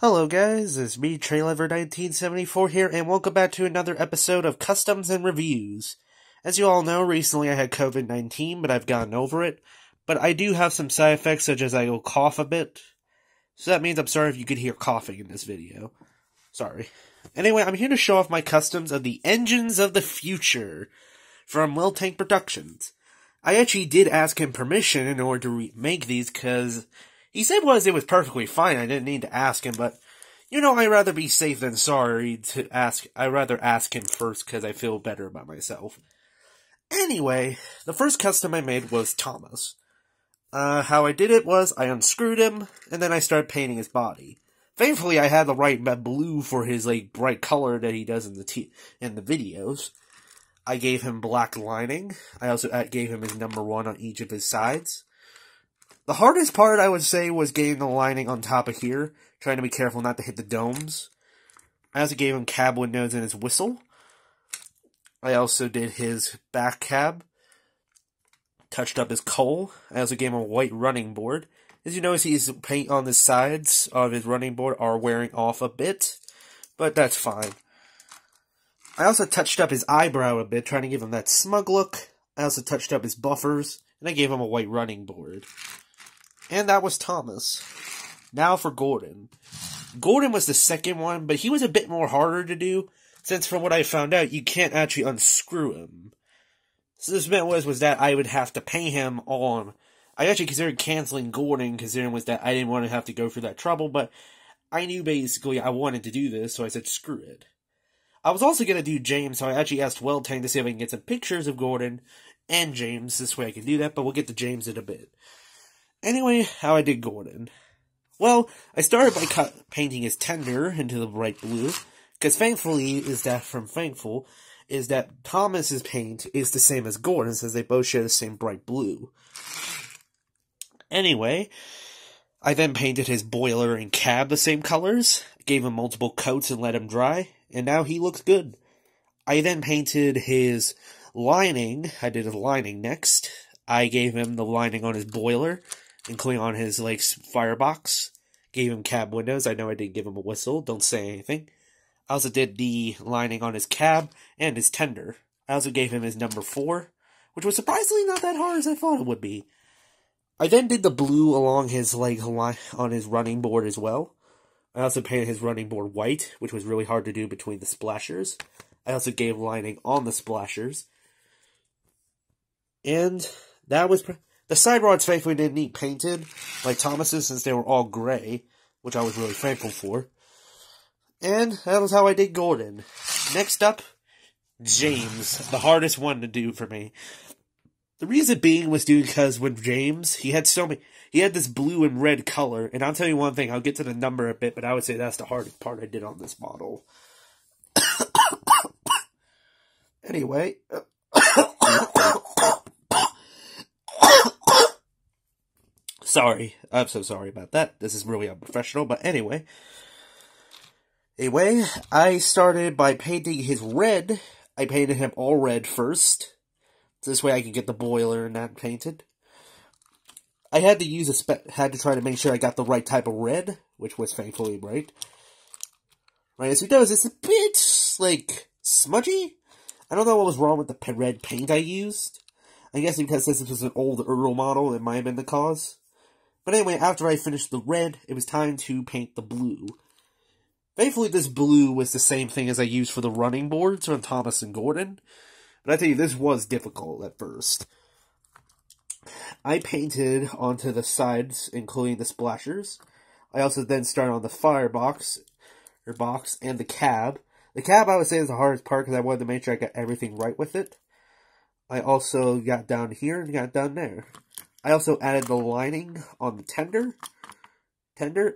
Hello guys, it's me, TreyLever1974 here, and welcome back to another episode of Customs and Reviews. As you all know, recently I had COVID-19, but I've gotten over it. But I do have some side effects, such as I will cough a bit. So that means I'm sorry if you could hear coughing in this video. Sorry. Anyway, I'm here to show off my customs of the Engines of the Future from Will Tank Productions. I actually did ask him permission in order to remake these, because he said it was perfectly fine. I didn't need to ask him, but, you know, I'd rather be safe than sorry to ask. I'd rather ask him first, because I feel better about myself. Anyway, the first custom I made was Thomas. How I did it was, I unscrewed him, and then I started painting his body. Thankfully, I had the right blue for his, bright color that he does in the videos. I gave him black lining. I also gave him his number 1 on each of his sides. The hardest part, I would say, was getting the lining on top of here, trying to be careful not to hit the domes. I also gave him cab windows and his whistle. I also did his back cab. Touched up his coal. I also gave him a white running board. As you notice, his paint on the sides of his running board are wearing off a bit, but that's fine. I also touched up his eyebrow a bit, trying to give him that smug look. I also touched up his buffers, and I gave him a white running board. And that was Thomas. Now for Gordon. Gordon was the second one, but he was a bit more harder to do, since from what I found out, you can't actually unscrew him. So this meant was that I would have to pay him on. I actually considered canceling Gordon, considering was that I didn't want to have to go through that trouble, but I knew basically I wanted to do this, so I said screw it. I was also going to do James, so I actually asked Will Tank to see if I can get some pictures of Gordon and James. This way I can do that, but we'll get to James in a bit. Anyway, how I did Gordon. Well, I started by painting his tender into the bright blue, because thankfully is that Thomas's paint is the same as Gordon's, as they both share the same bright blue. Anyway, I then painted his boiler and cab the same colors, gave him multiple coats and let him dry, and now he looks good. I then painted his lining. I did his lining next. I gave him the lining on his boiler, including on his, firebox. Gave him cab windows. I know I didn't give him a whistle. Don't say anything. I also did the lining on his cab and his tender. I also gave him his number 4, which was surprisingly not that hard as I thought it would be. I then did the blue along his, on his running board as well. I also painted his running board white, which was really hard to do between the splashers. I also gave lining on the splashers. And that was... The side rods thankfully didn't need painted, like Thomas's, since they were all gray, which I was really thankful for. And that was how I did Gordon. Next up, James, the hardest one to do for me. The reason being was because with James, he had this blue and red color, and I'll tell you one thing, I'll get to the number a bit, but I would say that's the hardest part I did on this model. Anyway... Sorry, I'm so sorry about that. This is really unprofessional, but anyway. I started by painting his red. I painted him all red first. So this way I can get the boiler and that painted. I had to had to try to make sure I got the right type of red, which was thankfully right. Right, as you notice, it's a bit, smudgy. I don't know what was wrong with the red paint I used. I guess because this was an old Earl model, it might have been the cause. But anyway, after I finished the red, it was time to paint the blue. Thankfully, this blue was the same thing as I used for the running boards on Thomas and Gordon. But I tell you, this was difficult at first. I painted onto the sides, including the splashers. I also then started on the firebox, and the cab. The cab, I would say, is the hardest part, because I wanted to make sure I got everything right with it. I also got down here and got down there. I also added the lining on the tender.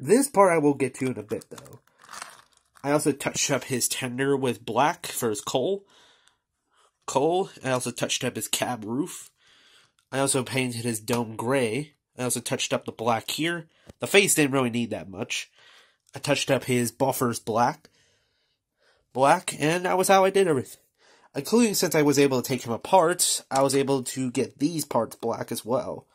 This part I will get to in a bit, though. I also touched up his tender with black for his coal. I also touched up his cab roof. I also painted his dome gray. I also touched up the black here. The face didn't really need that much. I touched up his buffers black, and that was how I did everything. Including, since I was able to take him apart, I was able to get these parts black as well.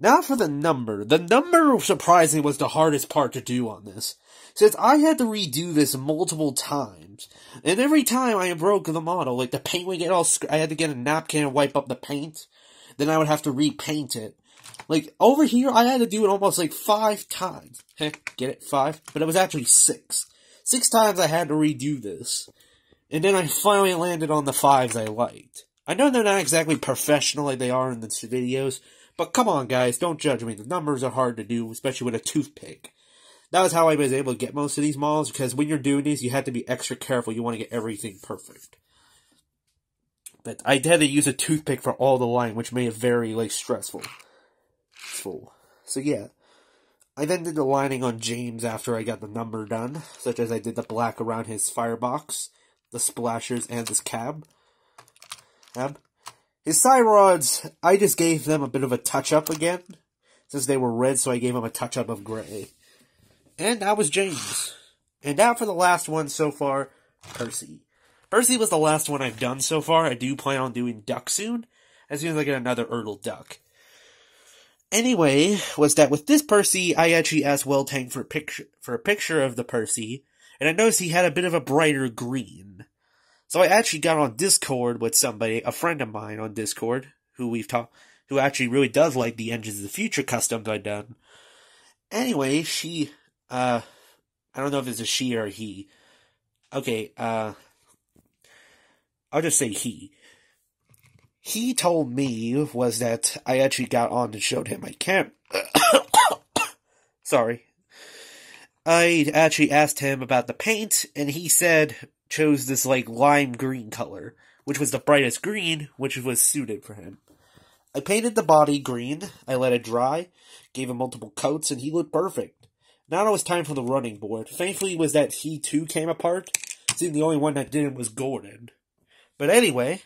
Now for the number. The number, surprisingly, was the hardest part to do on this, since I had to redo this multiple times. And every time I broke the model, like the paint would get all I had to get a napkin and wipe up the paint. Then I would have to repaint it. Like, over here, I had to do it almost like 5 times. Heck, get it? 5? But it was actually 6. 6 times I had to redo this. And then I finally landed on the 5s I liked. I know they're not exactly professional like they are in the videos, but come on guys, don't judge me. The numbers are hard to do, especially with a toothpick. That was how I was able to get most of these models, because when you're doing these, you have to be extra careful. You want to get everything perfect. But I had to use a toothpick for all the line, which made it very, like, stressful. So yeah. I then did the lining on James after I got the number done, such as I did the black around his firebox, the splashers, and his cab. His side rods, I just gave them a bit of a touch-up again, since they were red, so I gave them a touch-up of gray. And that was James. And now for the last one so far, Percy. Percy was the last one I've done so far. I do plan on doing Duck soon, as soon as I get another Ertl Duck. Anyway, was that with this Percy, I actually asked Weltank for a picture of the Percy, and I noticed he had a bit of a brighter green. So I actually got on Discord with somebody, a friend of mine on Discord, who actually really does like the Engines of the Future customs I've done. Anyway, she, I don't know if it's a she or a he. Okay, I'll just say he. He told me was that I actually got on and showed him my Sorry. I actually asked him about the paint, and he chose this, like, lime green color, which was the brightest green, which was suited for him. I painted the body green, I let it dry, gave him multiple coats, and he looked perfect. Now it was time for the running board. Thankfully was that he too came apart. Seemed the only one that didn't was Gordon. But anyway,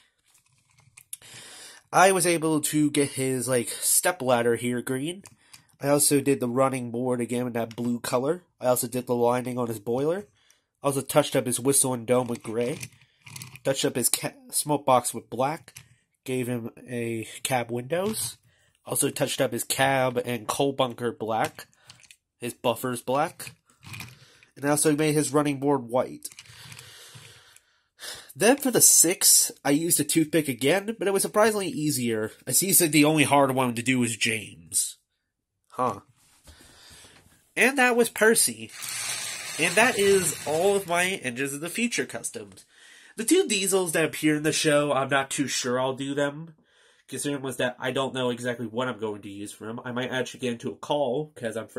I was able to get his, like, stepladder here green. I also did the running board again in that blue color. I also did the lining on his boiler. I also touched up his whistle and dome with gray. Touched up his smoke box with black. Gave him a cab windows. Also touched up his cab and coal bunker black. His buffers black. And I also made his running board white. Then for the 6, I used a toothpick again, but it was surprisingly easier. I see said the only hard one to do was James. Huh. And that was Percy. And that is all of my Engines of the Future customs. The 2 diesels that appear in the show, I'm not too sure I'll do them. Considering was that I don't know exactly what I'm going to use for them. I might actually get into a call, because I'm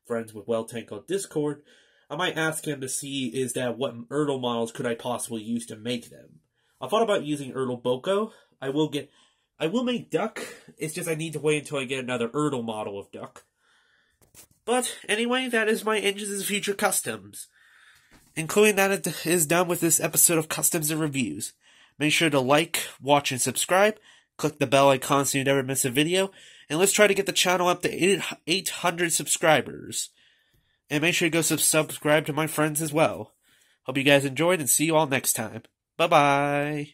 friends with Weltank on Discord. I might ask him to see what Ertl models could I possibly use to make them. I thought about using Ertl Boko. I will make Duck. It's just I need to wait until I get another Ertl model of Duck. But anyway, that is my Engines of the Future customs. Including that it is done with this episode of Customs and Reviews. Make sure to like, watch, and subscribe. Click the bell icon so you never miss a video. And let's try to get the channel up to 800 subscribers. And make sure to go subscribe to my friends as well. Hope you guys enjoyed and see you all next time. Bye-bye.